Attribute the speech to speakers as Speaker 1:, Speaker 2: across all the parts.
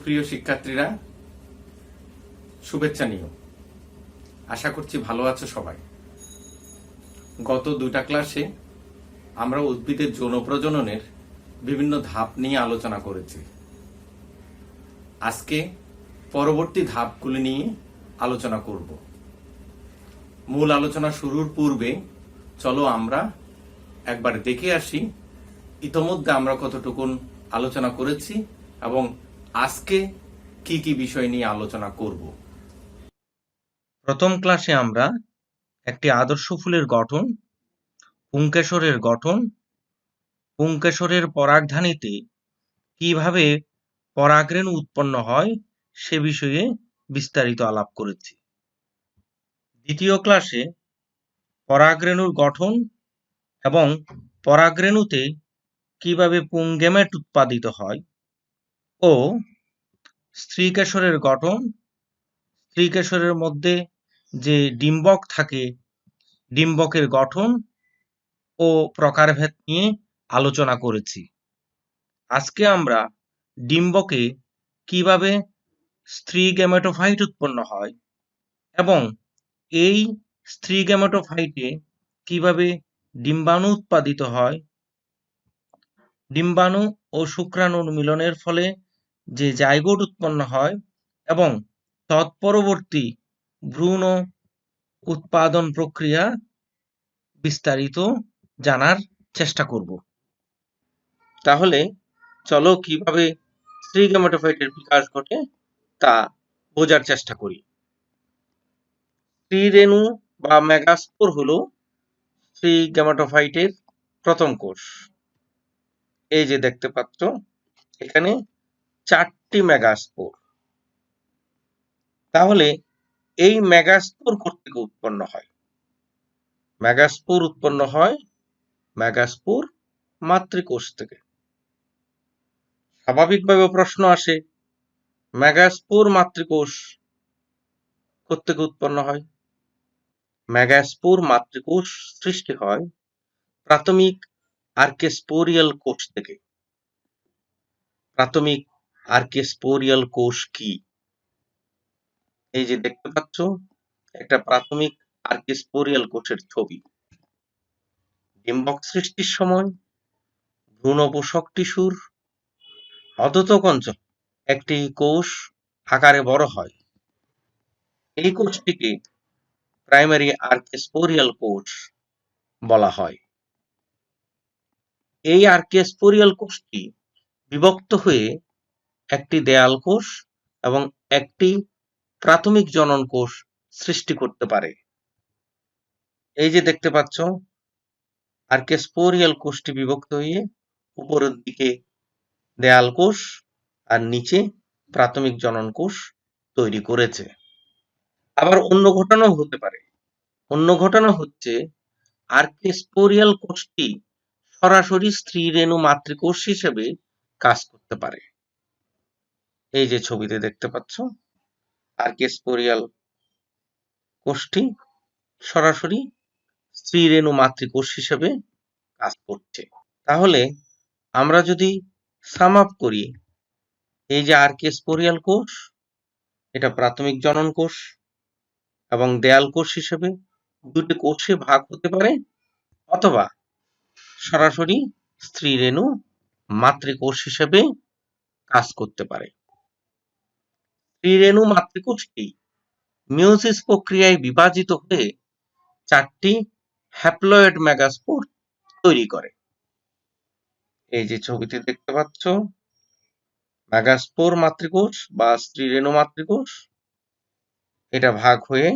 Speaker 1: সুপ্রিয় শিক্ষার্থীরা, শুভেচ্ছা নিও। আশা করছি ভালো আছো সবাই। গত দুটা ক্লাসে আমরা উদ্ভিদের যৌন প্রজননের বিভিন্ন ধাপ নিয়ে আলোচনা করেছি। আজকে পরবর্তী ধাপগুলি নিয়ে আলোচনা করব। মূল আলোচনা শুরুর পূর্বে চলো আমরা একবার দেখে আসি ইতোমধ্যে আমরা কতটুকুন আলোচনা করেছি এবং আজকে কি কি বিষয় নিয়ে আলোচনা করব।
Speaker 2: প্রথম ক্লাসে আমরা একটি আদর্শ ফুলের গঠন, পুংকেশরের গঠন, পুংকেশরের পরাগধানীতে কিভাবে পরাগরেণু উৎপন্ন হয় সে বিষয়ে বিস্তারিত আলাপ করেছি। দ্বিতীয় ক্লাসে পরাগরেণুর গঠন এবং পরাগরেণুতে কিভাবে পুংগেমেট উৎপাদিত হয় ও স্ত্রীকেশরের গঠন, স্ত্রীকেশরের মধ্যে যে ডিম্বক থাকে, ডিম্বকের গঠন ও প্রকারভেদ নিয়ে আলোচনা করেছি। আজকে আমরা ডিম্বকে কিভাবে স্ত্রী গ্যামেটোফাইট উৎপন্ন হয় এবং এই স্ত্রী গ্যামেটোফাইটে কিভাবে ডিম্বাণু উৎপাদিত হয়, ডিম্বাণু ও শুক্রাণুর মিলনের ফলে যে জাইগোট উৎপন্ন হয় এবং তৎপরবর্তী ভ্রূণ উৎপাদন প্রক্রিয়া বিস্তারিত জানার চেষ্টা করব। তাহলে চলো কিভাবে স্ত্রী গ্যামেটোফাইটের বিকাশ ঘটে তা বোঝার চেষ্টা করি। স্ত্রী রেণু বা মেগাস্পোর হলো স্ত্রী গ্যামেটোফাইটের প্রথম কোষ। এই যে দেখতে পাচ্ছ এখানে 4টি মেগাস্পোর। তাহলে এই মেগাস্পোর থেকে উৎপন্ন হয়। মেগাস্পোর উৎপন্ন হয় মেগাস্পোর মাতৃকোষ থেকে। স্বাভাবিকভাবে প্রশ্ন আসে, মেগাস্পোর মাতৃকোষ থেকে উৎপন্ন হয়। মেগাস্পোর মাতৃকোষ সৃষ্টি হয় প্রাথমিক আর্কেস্পোরিয়াল কোষ থেকে। প্রাথমিক আর্কেস্পোরিয়াল কোষ কি? এই যে দেখতে পাচ্ছ একটা প্রাথমিক আর্কেস্পোরিয়াল কোষের ছবি। ডিম্বক সৃষ্টির সময় ভ্রূণপোষক টিস্যুর অধোতক অঞ্চল একটি কোষ আকারে বড় হয়। এই কোষটিকে প্রাইমারি আর্কেস্পোরিয়াল কোষ বলা হয়। এই আর্কেস্পোরিয়াল কোষটি বিভক্ত হয়ে একটি দেয়াল কোষ এবং একটি প্রাথমিক জনন কোষ সৃষ্টি করতে পারে। এই যে দেখতে পাচ্ছ আর্কেস্পোরিয়াল কোষটি বিভক্ত হয়ে উপরের দিকে দেয়াল কোষ আর নিচে প্রাথমিক জনন কোষ তৈরি করেছে। আবার অন্য ঘটনা হতে পারে। অন্য ঘটনা হচ্ছে আর্কেস্পোরিয়াল কোষটি সরাসরি স্ত্রী রেণু মাতৃকোষ হিসেবে কাজ করতে পারে। এই যে ছবিতে দেখতে পাচ্ছ আর্কেস্পোরিয়াল কোষটি সরাসরি স্ত্রী রেণু মাতৃকোষ হিসেবে কাজ করছে। তাহলে আমরা যদি সাম আপ করি, এই যে আর্কেস্পোরিয়াল কোষ, এটা প্রাথমিক জনন কোষ এবং দেয়াল কোষ হিসেবে দুটি কোষে ভাগ হতে পারে অথবা সরাসরি স্ত্রী রেণু মাতৃকোষ হিসেবে কাজ করতে পারে। স্ত্রী রেণু মাতৃকোষটি মিওসিস প্রক্রিয়ায় বিভাজিত হয়ে 4টি হ্যাপ্লয়েড মেগাস্পোর তৈরি করে। এই যে ছবিতে দেখতে পাচ্ছ মেগাস্পোর মাতৃকোষ বা স্ত্রী রেণু মাতৃকোষ, এটা ভাগ হয়ে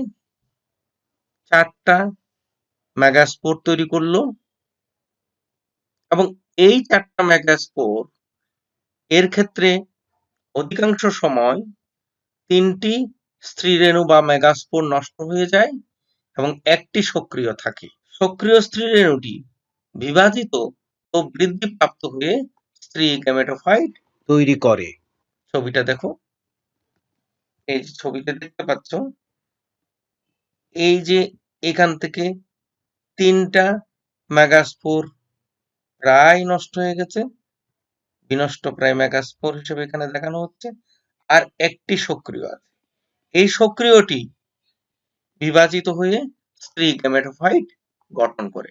Speaker 2: 4টা মেগাস্পোর তৈরি করলো এবং এই 4টা মেগাস্পোর এর ক্ষেত্রে অধিকাংশ সময় 3টি স্ত্রী রেণু বা মেগাস্পোর নষ্ট হয়ে যায় এবং একটি সক্রিয় থাকে। সক্রিয় স্ত্রী রেণুটি বিভাজিত ও বৃদ্ধিপ্রাপ্ত হয়ে স্ত্রী গ্যামেটোফাইট তৈরি করে। ছবিটা দেখো, এই ছবিতে দেখতে পাচ্ছ এই যে এখান থেকে 3টা মেগাস্পোর প্রায় নষ্ট হয়ে গেছে, বিনষ্ট প্রায় মেগাস্পোর হিসেবে এখানে দেখানো হচ্ছে। আর একটি সক্রিয় আছে। এই সক্রিয়টি বিভাজিত হয়ে স্ত্রী গ্যামেটোফাইট গঠন করে।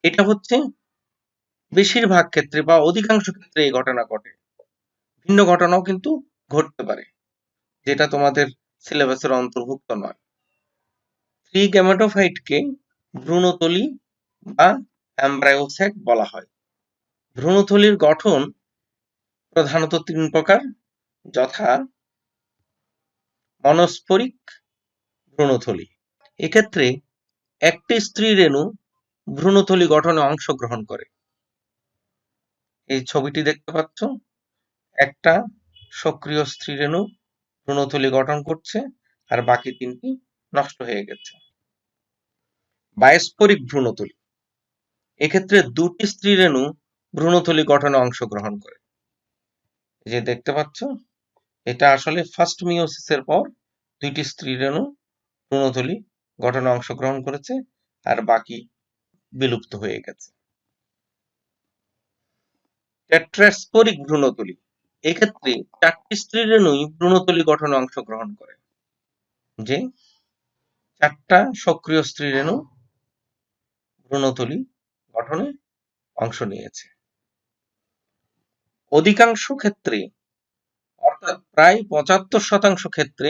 Speaker 2: এটা হচ্ছে বেশিরভাগ ক্ষেত্রে বা অধিকাংশ ক্ষেত্রে এই ঘটনা ঘটে। ভিন্ন ঘটনাও কিন্তু ঘটতে পারে, যেটা তোমাদের সিলেবাসের অন্তর্ভুক্ত নয়। স্ত্রী গ্যামেটোফাইটকে ভ্রূণথলি বা এমব্রায়োস্যাক বলা হয়। ভ্রূণথলির গঠন প্রধানত 3 প্রকার, যথা মনস্পরিক ভ্রূণথলি। এক্ষেত্রে একটি স্ত্রী রেণু ভ্রূণথলি গঠনে অংশগ্রহণ করে। এই ছবিটি দেখতে পাচ্ছ, একটা সক্রিয় স্ত্রী রেণু ভ্রূণথলি গঠন করছে আর বাকি 3টি নষ্ট হয়ে গেছে। বায়োস্পরিক ভ্রূণথলি, এক্ষেত্রে 2টি স্ত্রী রেণু ভ্রূণথলি গঠনে অংশগ্রহণ করে। এই যে দেখতে পাচ্ছ, এটা আসলে ফার্স্ট মিওসিসের পর 2টি স্ত্রী রেণু ভ্রূণথলি গঠনে অংশগ্রহণ করেছে আর বাকি বিলুপ্ত হয়ে গেছে। টেট্রাস্পোরিক ভ্রূণথলি, এক্ষেত্রে 4টি স্ত্রী রেণুই ভ্রূণথলি গঠনে অংশগ্রহণ করে, যে 4টা সক্রিয় স্ত্রী রেণু ভ্রূণথলি গঠনে অংশ নিয়েছে। অধিকাংশ ক্ষেত্রে, অর্থাৎ প্রায় 75% ক্ষেত্রে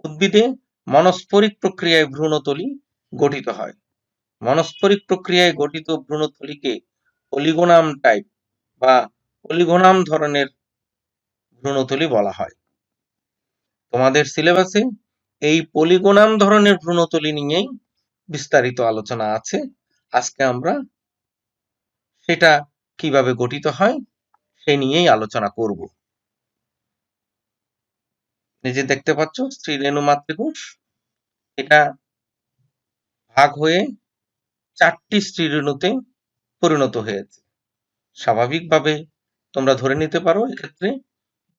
Speaker 2: উদ্ভিদে মনস্পরিক প্রক্রিয়ায় ভ্রূণথলি গঠিত হয়। মনস্পরিক প্রক্রিয়ায় গঠিত ভ্রূণথলিকে পলিগোনাম টাইপ বা পলিগোনাম ধরনের ভ্রূণথলি বলা হয়। তোমাদের সিলেবাসে এই পলিগোনাম ধরনের ভ্রূণথলি নিয়েই বিস্তারিত আলোচনা আছে। আজকে আমরা সেটা কিভাবে গঠিত হয় সে নিয়েই আলোচনা করব। এই যে দেখতে পাচ্ছ স্ত্রী রেণু মাতৃকোষ, এটা ভাগ হয়ে 4টি স্ত্রী রেণুতে পরিণত হয়েছে। স্বাভাবিকভাবে তোমরা ধরে নিতে পারো এক্ষেত্রে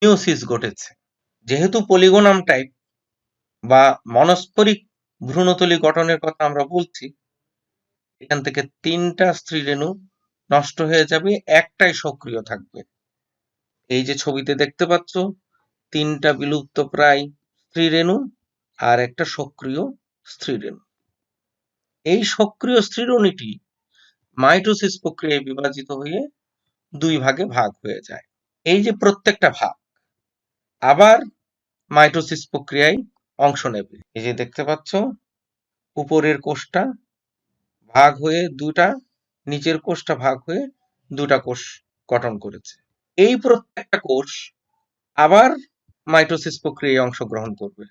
Speaker 2: মিওসিস ঘটেছে। যেহেতু পলিগোনাম টাইপ বা মনস্পরিক ভ্রূণথলি গঠনের কথা আমরা বলছি, এখান থেকে 3টা স্ত্রী রেণু নষ্ট হয়ে যাবে, একটাই সক্রিয় থাকবে। এই যে ছবিতে দেখতে পাচ্ছ, 3টা বিলুপ্ত প্রায় স্ত্রী রেণু আর একটা সক্রিয় স্ত্রী রেণু। এই সক্রিয় স্ত্রী রেণুটি মাইটোসিস প্রক্রিয়ায় বিভাজিত হয়ে 2 ভাগে ভাগ হয়ে যায়। এই যে প্রত্যেকটা ভাগ আবার মাইটোসিস প্রক্রিয়ায় অংশ নেবে। এই যে দেখতে পাচ্ছ, উপরের কোষটা ভাগ হয়ে 2টা, নিচের কোষটা ভাগ হয়ে 2টা কোষ গঠন করেছে। এই প্রত্যেকটা কোষ আবার মাইটোসিস প্রক্রিয়ায় অংশগ্রহণ করবে,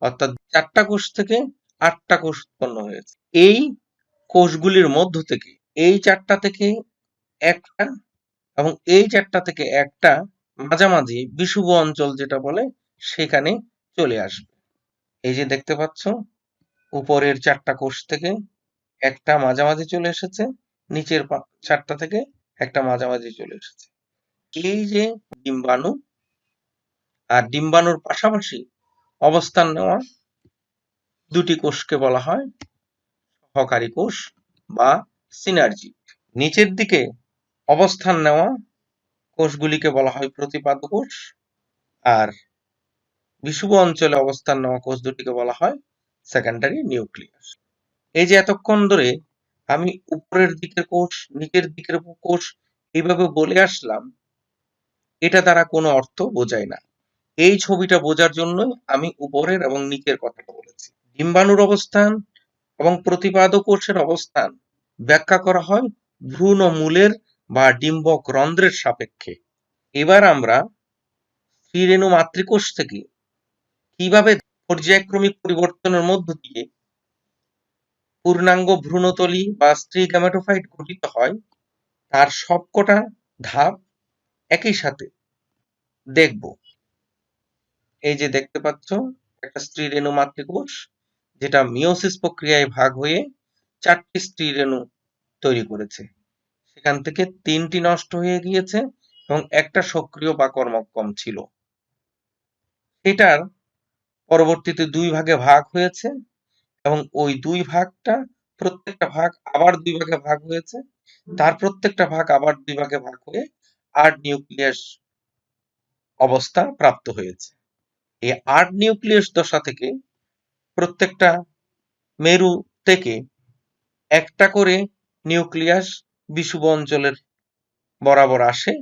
Speaker 2: অর্থাৎ 4টা কোষ থেকে 8টা কোষ উৎপন্ন হয়েছে। এই কোষগুলির মধ্য থেকে এই 4টা থেকে একটা এবং এই 4টা থেকে একটা মাঝামাঝি বিষুব অঞ্চল যেটা বলে সেখানে চলে আসবে। এই যে দেখতে পাচ্ছ, উপরের 4টা কোষ থেকে একটা মাঝামাঝি চলে এসেছে, নিচের 4টা থেকে একটা মাঝামাঝি চলে এসেছে। এই যে ডিম্বাণু, আর ডিম্বাণুর পাশাপাশি অবস্থান নেওয়া 2টি কোষকে বলা হয় সহকারী কোষ বা সিনার্জিক। নিচের দিকে অবস্থান নেওয়া কোষগুলিকে বলা হয় প্রতিপাদ্য কোষ, আর বিষুব অঞ্চলে অবস্থান নেওয়া কোষ দুটিকে বলা হয় সেকেন্ডারি নিউক্লিয়াস। এই যে এতক্ষণ ধরে আমি উপরের দিকের কোষ, নিচের দিকের কোষ এইভাবে বলে আসলাম, এটা দ্বারা কোনো অর্থ বোঝায় না। এই ছবিটা বোঝার জন্যই আমি উপরের এবং নিচের কথাটা বলেছি। ডিম্বাণুর অবস্থান এবং প্রতিপাদ্য কোষের অবস্থান ব্যাখ্যা করা হয় ভ্রূণমূলের বা ডিম্বক রন্ধ্রের সাপেক্ষে। এবার আমরা স্ত্রী রেণু মাতৃকোষ থেকে কিভাবে পর্যায়ক্রমিক পরিবর্তনের মধ্য দিয়ে পূর্ণাঙ্গ ভ্রূণথলি বা স্ত্রী গ্যামেটোফাইট গঠিত হয় তার সবকটা ধাপ একই সাথে দেখব। এই যে দেখতে পাচ্ছ, একটা স্ত্রী রেণু মাতৃকোষ যেটা মিওসিস প্রক্রিয়ায় ভাগ হয়ে 4টি স্ত্রী রেণু তৈরি করেছে। সেখান থেকে 3টি নষ্ট হয়ে গিয়েছে এবং একটা সক্রিয় বা কর্মক্ষম ছিল। এটার পরবর্তীতে 2 ভাগে ভাগ হয়েছে এবং ওই 2 ভাগটা, প্রত্যেকটা ভাগ আবার 2 ভাগে ভাগ হয়েছে, তার প্রত্যেকটা ভাগ আবার 2 ভাগে ভাগ হয়ে 8 নিউক্লিয়াস অবস্থা প্রাপ্ত হয়েছে। এই 8 নিউক্লিয়াস দশা থেকে প্রত্যেকটা মেরু থেকে একটা করে নিউক্লিয়াস বিষুব অঞ্চলের বরাবর আসে,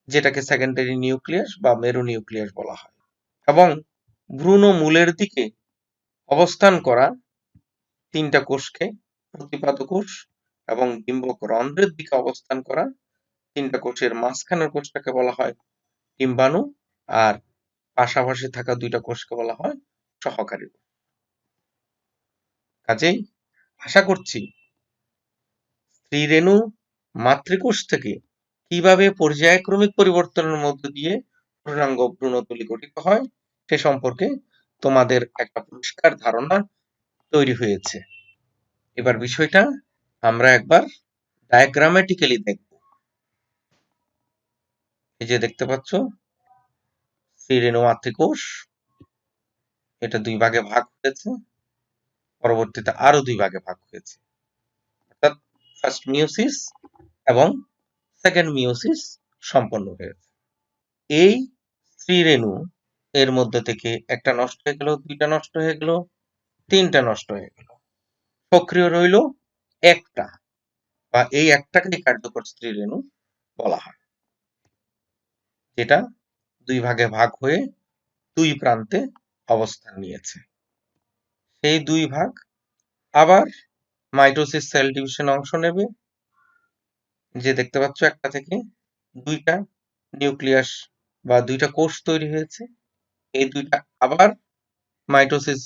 Speaker 2: যেটাকে সেকেন্ডারি নিউক্লিয়াস বা মেরু নিউক্লিয়াস বলা হয়। এবং ভ্রূণ মূলের দিকে অবস্থান করা 3টা কোষকে প্রতিপাদ কোষ এবং ডিম্বক রন্ধ্রের দিকে অবস্থান করা 3টা কোষের মাঝখানের কোষটাকে বলা হয় ডিম্বাণু, আর পাশাপাশি থাকা 2টা কোষকে বলা হয় সহকারী কোষ। কাজেই আশা করছি স্ত্রীরেণু মাতৃকোষ থেকে কিভাবে পর্যায়ক্রমিক পরিবর্তনের মধ্য দিয়ে পূর্ণাঙ্গ ভ্রূণথলি গঠিত হয় সে সম্পর্কে তোমাদের একটা পরিষ্কার ধারণা তৈরি হয়েছে। এবার বিষয়টা আমরা একবার ডায়াগ্রামেটিক্যালি দেখব। এই যে দেখতে পাচ্ছ স্ত্রীরেণু মাতৃকোষ, এটা 2 ভাগে ভাগ হয়েছে, পরবর্তীতে আরো 2 ভাগে ভাগ হয়েছে, অর্থাৎ ফার্স্ট মিওসিস এবং সেকেন্ড মিওসিস সম্পন্ন হয়েছে। এই স্ত্রীরেণু এর মধ্যে থেকে একটা নষ্ট হয়ে গেল, 2টা নষ্ট হয়ে গেল, 3টা নষ্ট হয়ে গেল, সক্রিয় রইল একটা, বা এই একটাকে কার্যকর স্ত্রীরেণু বলা হয়, যেটা 2 ভাগে ভাগ হয়ে 2 প্রান্তে অবস্থান নিয়েছে। সেই 2 ভাগ আবার মাইটোসিস সেল ডিভিশনে অংশ নেবে, যে দেখতে পাচ্ছ একটা থেকে 2টা নিউক্লিয়াস বা 2টা কোষ তৈরি হয়েছে। এই 2টা আবার মাইটোসিস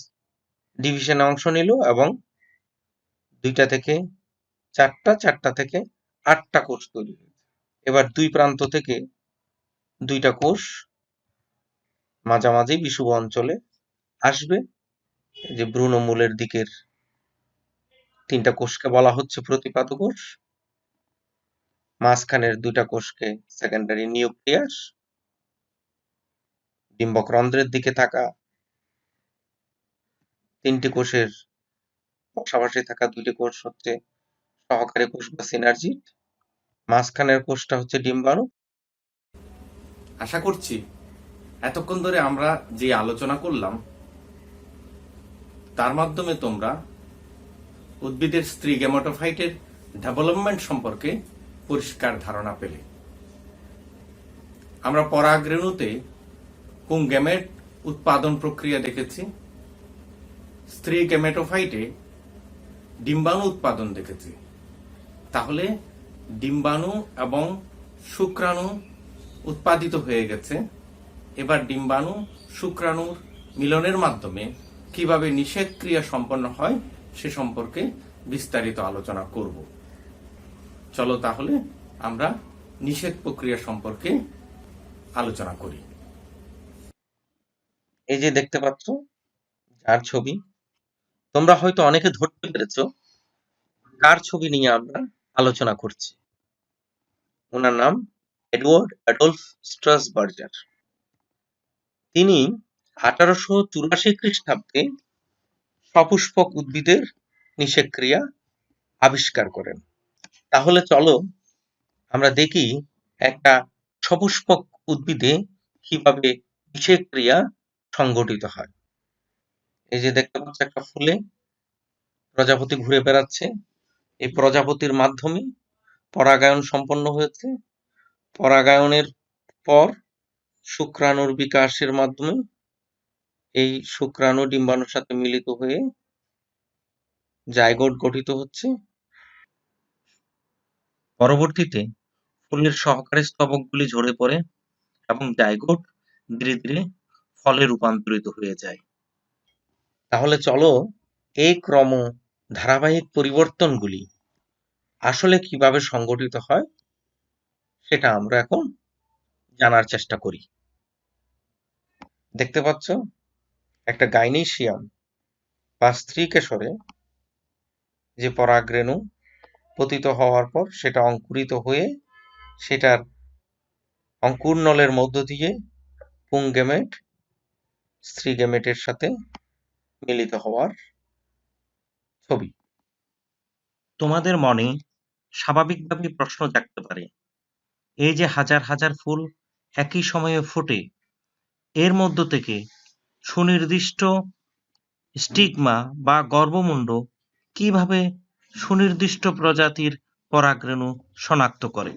Speaker 2: ডিভিশনে অংশ নিল এবং 2টা থেকে 4টা, 4টা থেকে 8টা কোষ তৈরি হয়েছে। এবার 2 প্রান্ত থেকে 2টা কোষ মাঝামাঝি বিষুব অঞ্চলে আসবে, যে ভ্রূণমূলের দিকের 3টা কোষকে বলা হচ্ছে প্রতিপাদ কোষ, মাঝখানের 2টা কোষকে সেকেন্ডারি নিউক্লিয়াস, ডিম্বক রন্ধ্রের দিকে থাকা 3টি কোষের পাশাপাশি থাকা 2টি কোষ হচ্ছে সহকারী কোষ বা সিনার্জিড, মাঝখানের কোষটা হচ্ছে ডিম্বাণু।
Speaker 1: আশা করছি এতক্ষণ ধরে আমরা যে আলোচনা করলাম তার মাধ্যমে তোমরা উদ্ভিদের স্ত্রী গ্যামেটোফাইটের ডেভেলপমেন্ট সম্পর্কে পরিষ্কার ধারণা পেলে। আমরা পরাগরেণুতে পুংগ্যামেট উৎপাদন প্রক্রিয়া দেখেছি, স্ত্রী গ্যামেটোফাইটে ডিম্বাণু উৎপাদন দেখেছি। তাহলে ডিম্বাণু এবং শুক্রাণু উৎপাদিত হয়ে গেছে। এবার ডিম্বাণু শুক্রাণুর মিলনের মাধ্যমে কিভাবে নিষেক ক্রিয়া সম্পন্ন হয় সে সম্পর্কে বিস্তারিত আলোচনা করব। চলো তাহলে আমরা নিষেক প্রক্রিয়া সম্পর্কে আলোচনা করি।
Speaker 2: এই যে দেখতে পাচ্ছ যার ছবি, তোমরা হয়তো অনেকে ধরতে পেরেছ কার ছবি নিয়ে আমরা আলোচনা করছি। ওনার নাম এডওয়ার্ড অ্যাডলফ স্ট্রাসবার্জার। তিনি 1884 খ্রিস্টাব্দে সপুষ্পক উদ্ভিদের নিষেক ক্রিয়া আবিষ্কার করেন। তাহলে চলো আমরা দেখি একটা সপুষ্পক উদ্ভিদে কিভাবে নিষেক ক্রিয়া সংগঠিত হয়। এই যে দেখতে পাচ্ছ একটা ফুলে প্রজাপতি ঘুরে বেড়াচ্ছে, এই প্রজাপতির মাধ্যমে পরাগায়ন সম্পন্ন হয়েছে। পরাগায়নের পর শুক্রাণুর বিকাশের মাধ্যমে এই শুক্রাণু ডিম্বাণুর সাথে মিলিত হয়ে জাইগোট গঠিত হচ্ছে। পরবর্তীতে ফুলের সহকারী স্তবকগুলি ঝরে পড়ে এবং জাইগোট ধীরে ধীরে ফলে রূপান্তরিত হয়ে যায়। তাহলে চলো এই ক্রম ধারাবাহিক পরিবর্তনগুলি আসলে কিভাবে সংগঠিত হয় সেটা আমরা এখন জানার চেষ্টা করি। দেখতে পাচ্ছ একটা গাইনেশিয়াম বা স্ত্রী কেশরে যে পরাগরেণু পতিত হওয়ার পর সেটা অঙ্কুরিত হয়ে সেটার অঙ্কুরনলের মধ্য দিয়ে পুংগ্যামেট স্ত্রী গ্যামেটের সাথে মিলিত হওয়ার ছবি। তোমাদের মনে স্বাভাবিকভাবে প্রশ্ন জাগতে পারে, এই যে হাজার হাজার ফুল একই সময়ে ফোটে, এর মধ্য থেকে সুনির্দিষ্ট স্টিগমা বা গর্ভমুণ্ড কিভাবে সুনির্দিষ্ট প্রজাতির পরাগরেণু শনাক্ত করে?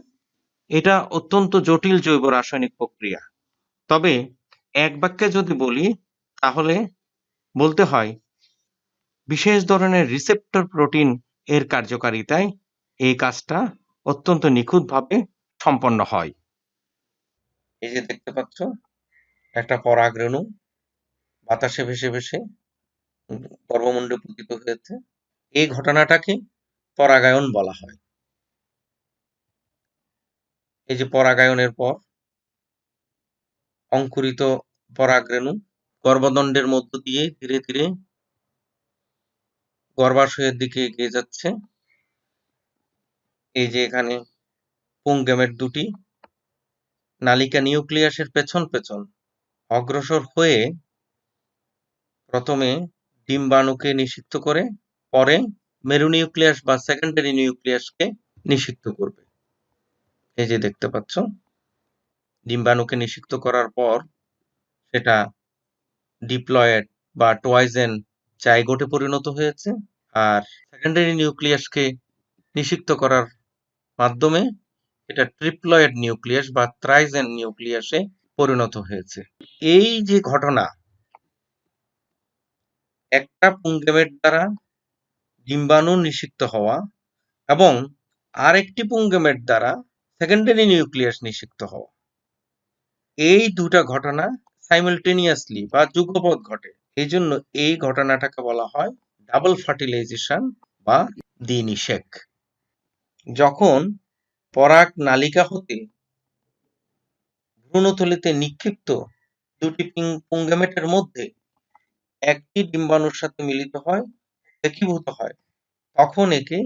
Speaker 2: এটা অত্যন্ত জটিল জৈব রাসায়নিক প্রক্রিয়া। তবে এক বাক্যে যদি বলি তাহলে বলতে হয় বিশেষ ধরনের রিসেপ্টর প্রোটিন এর কার্যকারিতায় এই কাজটা অত্যন্ত নিখুঁতভাবে সম্পন্ন হয়। এই যে দেখতে পাচ্ছ একটা পরাগরেণু বাতাসে ভেসে ভেসে গর্ভমুণ্ডে পতিত হয়েছে। এই ঘটনাটাকে পরাগায়ন বলা হয়। এই যে পরাগায়নের পর অঙ্কুরিত পরাগরেণু গর্ভদণ্ডের মধ্য দিয়ে ধীরে ধীরে গর্ভাশয়ের দিকে এগিয়ে যাচ্ছে। এই যে এখানে পুংগেমেট দুটি নালিকা নিউক্লিয়াসের পেছন পেছন অগ্রসর হয়ে প্রথমে ডিম্বাণুকে নিষিক্ত করে পরে মেরুনিউক্লিয়াস বা সেকেন্ডারি নিউক্লিয়াসকে নিষিক্ত করবে। এই যে দেখতে পাচ্ছ ডিম্বাণুকে নিষিক্ত করার পর সেটা ডিপ্লয়েড বা টয়েজেন জাইগোটে পরিণত হয়েছে, আর সেকেন্ডারি নিউক্লিয়াসকে নিষিক্ত করার মাধ্যমে এটা ট্রিপ্লয়েড নিউক্লিয়াস বা ট্রাইজেন নিউক্লিয়াসে পরিণত হয়েছে। এই যে ঘটনা, একটা পুংগেমেট দ্বারা ডিম্বাণু নিষিক্ত হওয়া এবং আরেকটি পুংগেমেট দ্বারা সেকেন্ডারি নিউক্লিয়াস নিষিক্ত হওয়া, এই দুটা ঘটনা সাইমালটেনিয়াসলি বা যুগপৎ ঘটে। এই জন্য এই ঘটনাটাকে বলা হয় ডাবল ফার্টিলাইজেশন বা দ্বিনিষেক। যখন পরাগ নালিকা হতে ভ্রূণথলিতে নিক্ষিপ্ত দুটি পুংগেমেটের মধ্যে একটি ডিম্বাণুর সাথে মিলিত হয়, একীভূত হয়, তখন একে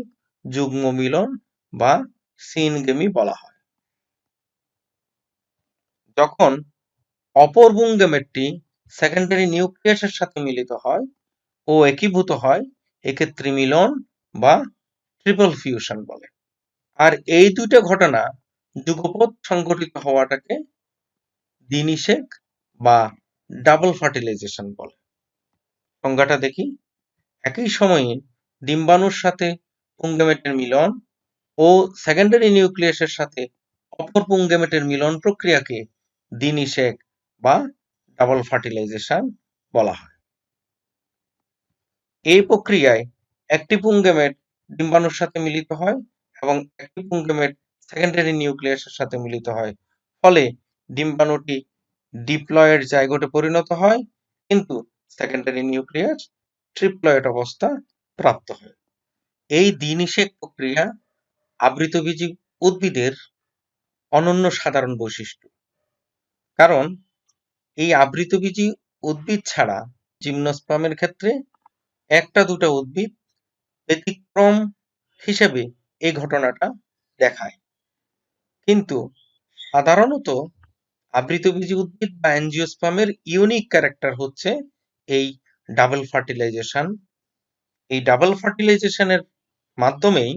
Speaker 2: যুগ্ম মিলন বা সিনগেমি বলা হয়। যখন অপর পুংগেমেটটি সেকেন্ডারি নিউক্লিয়াসের সাথে মিলিত হয় ও একীভূত হয়, একে ত্রিমিলন বা ট্রিপল ফিউশন বলে। আর এই দুইটা ঘটনা যুগপৎ সংঘটিত হওয়াটাকে দ্বিনিষেক বা ডাবল ফার্টিলাইজেশন বলে। সংজ্ঞাটা দেখি। একই সময়ে ডিম্বাণুর সাথে পুংগেমেটের মিলন ও সেকেন্ডারি নিউক্লিয়াসের সাথে অপর পুংগেমেটের মিলন প্রক্রিয়াকে দ্বিনিষেক বা ডাবল ফার্টিলাইজেশন বলা হয়। এই প্রক্রিয়ায় একটি পুংগেমেট ডিম্বাণুর সাথে মিলিত হয় এবং একটি পুংগেমেট সেকেন্ডারি নিউক্লিয়াসের সাথে মিলিত হয়, ফলে ডিম্বাণুটি ডিপ্লয়েড জাইগোটে পরিণত হয়, কিন্তু সেকেন্ডারি নিউক্লিয়াস ট্রিপ্লয়েড অবস্থা প্রাপ্ত হয়। এই দ্বিনিষেক প্রক্রিয়া আবৃতবীজী উদ্ভিদের অনন্য সাধারণ বৈশিষ্ট্য। কারণ এই আবৃতবীজী উদ্ভিদ ছাড়া জিমনোস্পার্মের ক্ষেত্রে একটা দুটা উদ্ভিদ ব্যতিক্রম হিসেবে এই ঘটনাটা দেখায়, কিন্তু সাধারণত আবৃতবীজী উদ্ভিদ বা অ্যাঞ্জিওস্পার্মের ইউনিক ক্যারেক্টার হচ্ছে এই ডাবল ফার্টিলাইজেশন। এই ডাবল ফার্টিলাইজেশনের মাধ্যমেই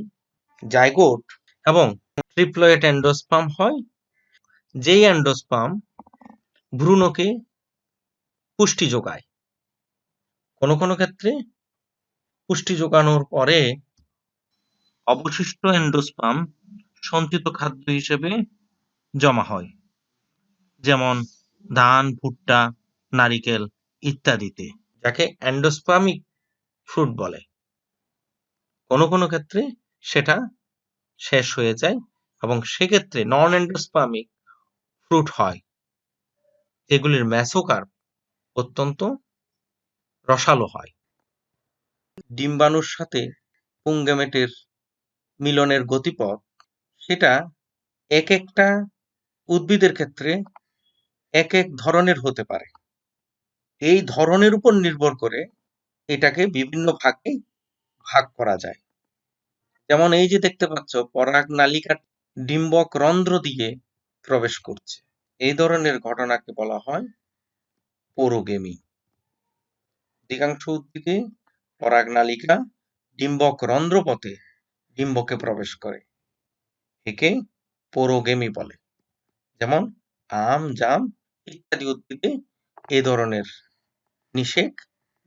Speaker 2: জাইগোট এবং ট্রিপ্লয়েড এন্ডোস্পার্ম হয়, যেই এন্ডোস্পার্ম ভ্রূণকে পুষ্টি যোগায়। কোনো কোনো ক্ষেত্রে পুষ্টি যোগানোর পরে অবশিষ্ট এন্ডোস্পার্ম সঞ্চিত খাদ্য হিসেবে জমা হয়, যেমন ধান, ভুট্টা, নারিকেল ইত্যাদিতে, যাকে এন্ডোস্পার্মিক ফ্রুট বলে। কোনো কোনো ক্ষেত্রে সেটা শেষ হয়ে যায় এবং সেক্ষেত্রে নন এন্ডোস্পার্মিক ফ্রুট হয়, এগুলির মেসোকার্প অত্যন্ত রসালো হয়। ডিম্বাণুর সাথে পুংগেমেটের মিলনের গতিপথ সেটা এক একটা উদ্ভিদের ক্ষেত্রে এক এক ধরনের হতে পারে। এই ধরনের উপর নির্ভর করে এটাকে বিভিন্ন ভাগে ভাগ করা যায়। যেমন এই যে দেখতে পাচ্ছ পরাগ নালিকা ডিম্বক রন্ধ্র দিয়ে প্রবেশ করছে, এই ধরনের ঘটনাকে বলা হয় পোরোগেমি। অধিকাংশ উদ্ভিদে পরাগ নালিকা ডিম্বক রন্ধ্রপথে ডিম্বকে প্রবেশ করে, একে পোরোগেমি বলে। যেমন আম, জাম ইত্যাদি উদ্ভিদে এই ধরনের নিষেক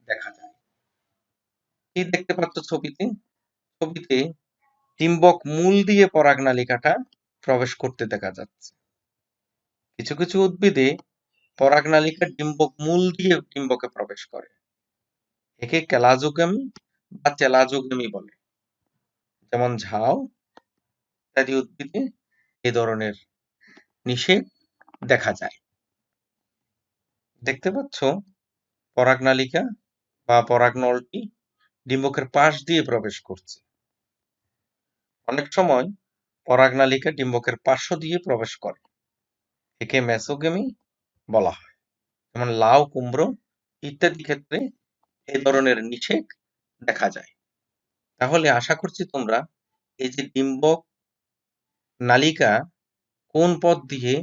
Speaker 2: দেখা যায়। কি দেখতে পাচ্ছ ছবিতে? ছবিতে ডিম্বক মূল দিয়ে পরাগনালিকাটা প্রবেশ করতে দেখা যাচ্ছে। কিছু কিছু উদ্ভিদে পরাগনালিকা ডিম্বক মূল দিয়ে ডিম্বকে প্রবেশ করে। একে কেলাজোগামী বা চেলাজোগামী বলে। যেমন ঝাউ ইত্যাদি উদ্ভিদে এ ধরনের নিষেক দেখা যায়। দেখতে পাচ্ছ পরাগনালিকা বা পরাগনলটি ডিম্বকের পাশ দিয়ে প্রবেশ করছে। অনেক সময় পরাগনালিকা ডিম্বকের পার্শ্ব দিয়ে প্রবেশ করে। একে মেসোগেমি বলা হয়। যেমন লাউ, কুমড়ো ইত্যাদি ক্ষেত্রে এই ধরনের নিষেক দেখা যায়। তাহলে আশা করছি তোমরা এই যে ডিম্বক নালিকা কোন পথ দিয়ে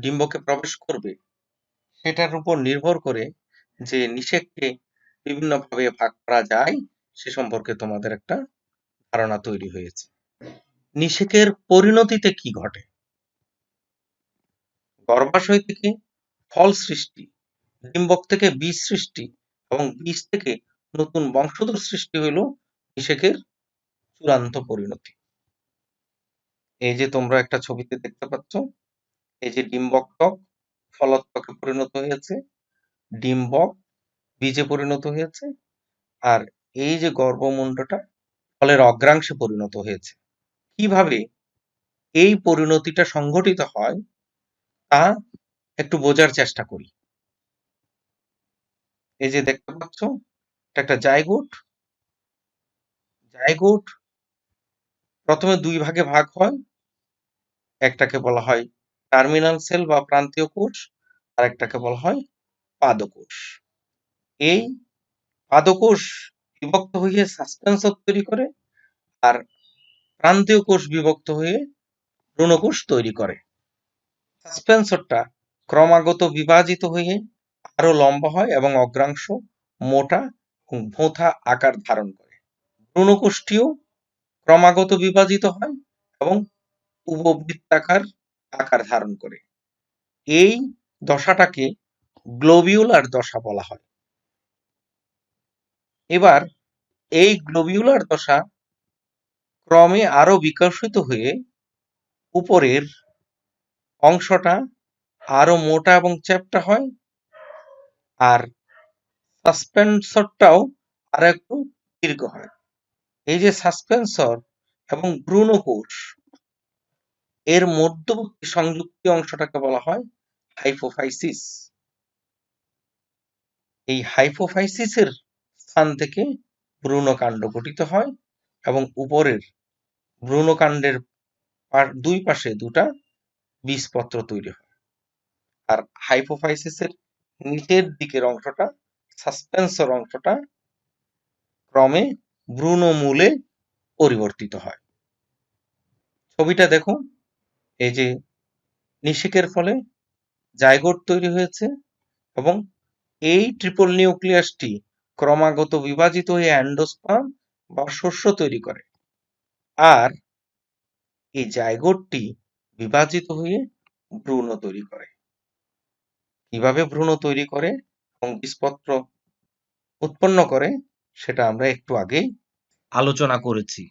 Speaker 2: ডিম্বকে প্রবেশ করবে সেটার উপর নির্ভর করে যে নিষেককে বিভিন্নভাবে ভাগ করা যায় সে সম্পর্কে তোমাদের একটা ধারণা তৈরি হয়েছে। নিষেকের পরিণতিতে কি ঘটে? গর্ভাশয় থেকে ফল সৃষ্টি, ডিম্বক থেকে বীজ সৃষ্টি এবং বীজ থেকে নতুন বংশধর সৃষ্টি হইল নিষেকের চূড়ান্ত পরিণতি। এই যে তোমরা একটা ছবিতে দেখতে পাচ্ছ, এই যে ডিম্বক ত্বক ফলত্বকে পরিণত হয়েছে, ডিম্বক বীজে পরিণত হয়েছে, আর এই যে গর্ভমুণ্ডটা ফলের অগ্রাংশে পরিণত হয়েছে। কিভাবে এই পরিণতিটা সংঘটিত হয় তা একটু বোঝার চেষ্টা করি। এই যে দেখতে পাচ্ছ এটা একটা জাইগোট। জাইগোট প্রথমে দুই ভাগে ভাগ হয়। একটাকে বলা হয় টার্মিনাল সেল বা প্রান্তীয় কোষ, আর একটাকে বলা হয় পাদকোষ। এই পাদকোষ বিভক্ত হয়ে সাসপেন্সর তৈরি করে, আর প্রান্তীয় কোষ বিভক্ত হয়ে ভ্রূণকোষ তৈরি করে। সাসপেন্সরটা ক্রমাগত বিভাজিত হয়ে আরো লম্বা হয় এবং অগ্রাংশ মোটা এবং ভোঁতা আকার ধারণ করে। ভ্রূণকোষটিও ক্রমাগত বিভাজিত হয় এবং উপবৃত্তাকার আকার ধারণ করে। এই দশাটাকে গ্লোবিউলার দশা বলা হয়। এবার এই গ্লোবিউলার দশা ক্রমে আরো বিকশিত হয়ে উপরের অংশটা আরো মোটা এবং চ্যাপ্টা হয়, আর সাসপেন্সরটাও আরো একটু দীর্ঘ হয়। এই যে সাসপেন্সর এবং ভ্রূণকোষ এর মধ্যবর্তী সংযুক্তি অংশটাকে বলা হয় হাইপোফাইসিস। এই হাইপোফাইসিসের স্থান থেকে ভ্রূণকাণ্ড গঠিত হয় এবং উপরের ভ্রূণকাণ্ডের দুই পাশে দুটা বীজপত্র তৈরি হয়। আর হাইপোফাইসিসের নিচের দিকের অংশটা সাসপেন্সর অংশটা ক্রমে ভ্রূণমূলে পরিবর্তিত হয়। ছবিটা দেখো, এই যে নিষেকের ফলে জাইগোট তৈরি হয়েছে এবং এই ট্রিপল নিউক্লিয়াসটি ক্রমাগত বিভাজিত হয়ে অ্যান্ডোস্পার্ম বা শস্য তৈরি করে, আর এই জাইগোটটি বিভাজিত হয়ে ভ্রূণ তৈরি করে। কিভাবে ভ্রূণ তৈরি করে এবং বীজপত্র উৎপন্ন করে সেটা আমরা একটু আগেই আলোচনা করেছি।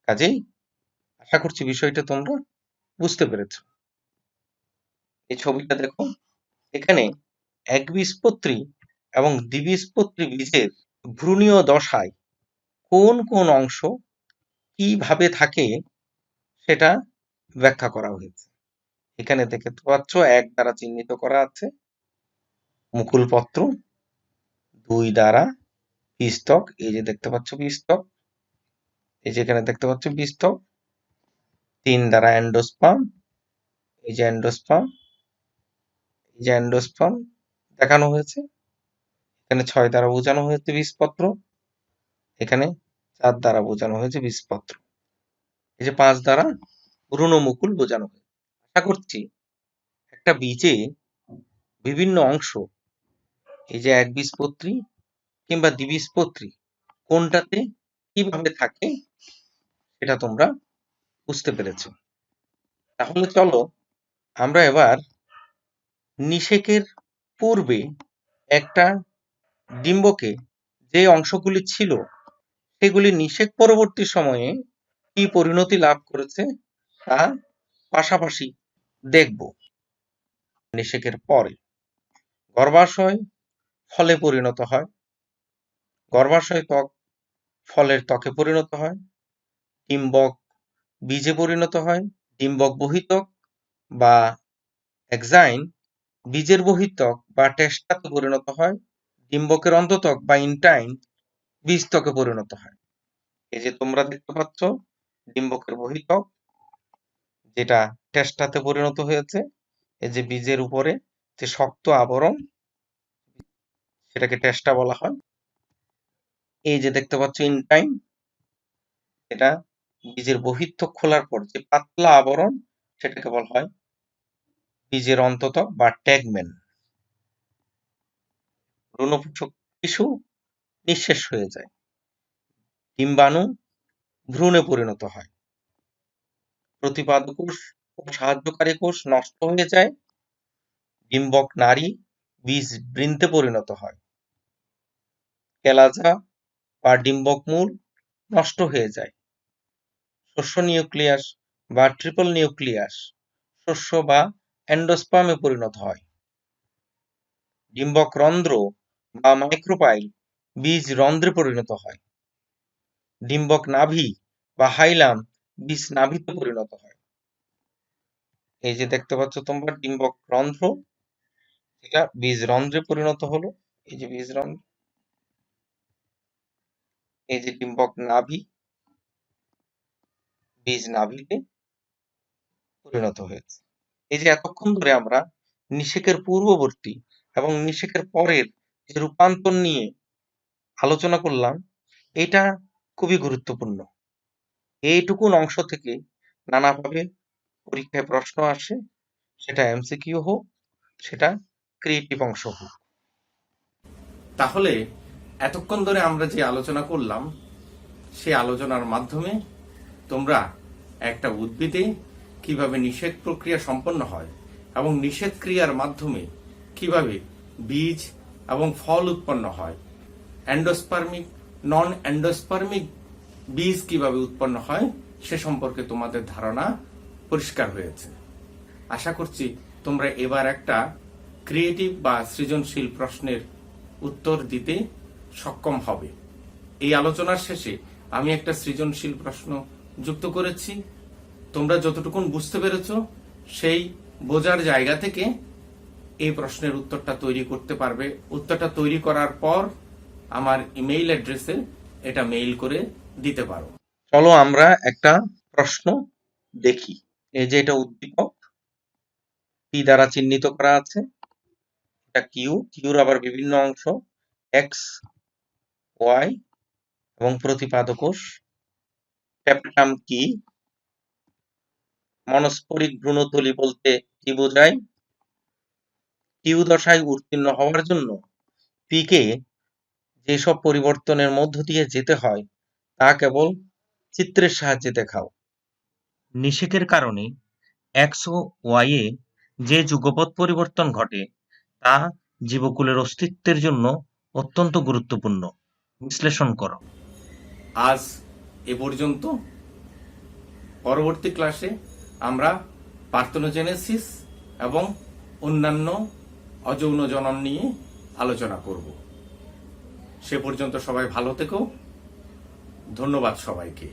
Speaker 2: কাজেই আশা করছি বিষয়টা তোমরা বুঝতে পেরেছ। এই ছবিটা দেখো, এখানে একবীজপত্রী এবং দ্বিবীজপত্রী বীজের ভ্রূণীয় দশায় কোন কোন অংশ কিভাবে থাকে সেটা ব্যাখ্যা করা হয়েছে। এখানে দেখতে পাচ্ছ 1 দ্বারা চিহ্নিত করা আছে মুকুলপত্র, 2 দ্বারা বীজত্বক, এই যে দেখতে পাচ্ছ বীজত্বক, এই যে এখানে দেখতে পাচ্ছ বীজত্বক, 3 দ্বারা অ্যান্ডোস্পার্ম, এই যে অ্যান্ডোস্পার্ম, এই যে অ্যান্ডোস্পার্ম দেখানো হয়েছে। এখানে 6 দ্বারা বোঝানো হয়েছে বীজপত্র, এখানে 4 দ্বারা বোঝানো হয়েছে বীজপত্র, এই যে 5 দ্বারা ভ্রূণমুকুল বোঝানো হয়েছে। আশা করছি একটা বীজে বিভিন্ন অংশ, এই যে একবীজপত্রী কিংবা দ্বিবীজপত্রী কোনটাতে কিভাবে থাকে সেটা তোমরা বুঝতে পেরেছ। তাহলে চলো আমরা এবার নিষেকের পূর্বে একটা ডিম্বকে যে অংশগুলি ছিল সেগুলি নিষেক পরবর্তী সময়ে কি পরিণতি লাভ করেছে তা পাশাপাশি দেখব। নিষেকের পরে গর্ভাশয় ফলে পরিণত হয়, গর্ভাশয় ত্বক ফলের ত্বকে পরিণত হয়, ডিম্বক বীজে পরিণত হয়, ডিম্বক বহিত্বক বা এক্সাইন বীজের বহিত্বক বা টেস্টাতে পরিণত হয়, ডিম্বকের অন্তত্বক বা ইনটাইন বীজত্বকে পরিণত হয়। এই যে তোমরা দেখতে পাচ্ছ ডিম্বকের বহিত্বক যেটা টেস্টাতে পরিণত হয়েছে, এই যে বীজের উপরে যে শক্ত আবরণ সেটাকে টেস্টা বলা হয়। এই যে দেখতে পাচ্ছ ইনটাইন, এটা বীজের বহিত্বক খোলার পর যে পাতলা আবরণ সেটাকে বলা হয় বীজের অন্তত্বক বা ট্যাগমেন। ভ্রূণপোষক টিস্যু নিঃশেষ হয়ে যায়, ডিম্বাণু ভ্রূণে পরিণত হয়, প্রতিপাদক কোষ ও সাহায্যকারী কোষ নষ্ট হয়ে যায়, ডিম্বক নাড়ি বীজ বৃন্তে পরিণত হয়, কেলাজা বা ডিম্বক মূল নষ্ট হয়ে যায়, শস্য নিউক্লিয়াস বা ট্রিপল নিউক্লিয়াস শস্য বা এন্ডোস্পার্মে পরিণত হয়, ডিম্বক রন্ধ্র বা মাইক্রোপাইল বীজ রন্ধ্রে পরিণত হয়, ডিম্বক নাভি বা হাইলাম বীজ নাভিতে পরিণত হয়। এই যে দেখতে পাচ্ছ তোমরা ডিম্বক রন্ধ্র, এটা বীজ রন্ধ্রে পরিণত হলো, এই যে বীজ রন্ধ্র, এই যে ডিম্বক নাভি বীজ নাভিতে পরিণত হয়েছে। এই যে এতক্ষণ ধরে আমরা নিষেকের পূর্ববর্তী এবং নিষেকের পরের যে রূপান্তর নিয়ে আলোচনা করলাম, এটা খুবই গুরুত্বপূর্ণ। এইটুকুন অংশ থেকে নানাভাবে পরীক্ষায় প্রশ্ন আসে, সেটা এমসিকিউ হোক, সেটা ক্রিয়েটিভ অংশ হোক।
Speaker 1: তাহলে এতক্ষণ ধরে আমরা যে আলোচনা করলাম সেই আলোচনার মাধ্যমে তোমরা একটা উদ্ভিদে কিভাবে নিষেক প্রক্রিয়া সম্পন্ন হয় এবং নিষেক ক্রিয়ার মাধ্যমে কিভাবে বীজ এবং ফল উৎপন্ন হয়, এন্ডোস্পার্মিক নন এন্ডোস্পার্মিক বীজ কিভাবে উৎপন্ন হয় সে সম্পর্কে তোমাদের ধারণা পরিষ্কার হয়েছে। আশা করছি তোমরা এবার একটা ক্রিয়েটিভ বা সৃজনশীল প্রশ্নের উত্তর দিতে সক্ষম হবে। এই আলোচনার শেষে আমি একটা সৃজনশীল প্রশ্ন যুক্ত করেছি। তোমরা যতটুকুন বুঝতে পেরেছ সেই বোঝার জায়গা থেকে এই প্রশ্নের উত্তরটা তৈরি করতে পারবে। উত্তরটা তৈরি করার পর আমার ইমেইল অ্যাড্রেসে এটা মেইল করে দিতে পারো।
Speaker 2: চলো আমরা একটা প্রশ্ন দেখি। এই যে এটা উদ্দীপক, টি দ্বারা চিহ্নিত করা আছে, এটা কিউ, কিউর আবার বিভিন্ন অংশ এক্স, ওয়াই এবং প্রতিপাদক কোষ। ট্যাপটাম কি? মনস্পরিক ভ্রূণথলি বলতে কি বোঝায়? কিউ দশায় উত্তীর্ণ হওয়ার জন্য পিকে যেসব পরিবর্তনের মধ্য দিয়ে যেতে হয় তা কেবল চিত্রের সাহায্যে দেখাও। নিষেকের কারণে এক্স ও ওয়াই এ যে যুগপৎ পরিবর্তন ঘটে তা জীবকুলের অস্তিত্বের জন্য অত্যন্ত গুরুত্বপূর্ণ। বিশ্লেষণ করো।
Speaker 1: আজ এ পর্যন্ত। পরবর্তী ক্লাসে আমরা পার্থেনোজেনেসিস এবং অন্যান্য অযৌন জনন নিয়ে আলোচনা করব। সে পর্যন্ত সবাই ভালো থেকো। ধন্যবাদ সবাইকে।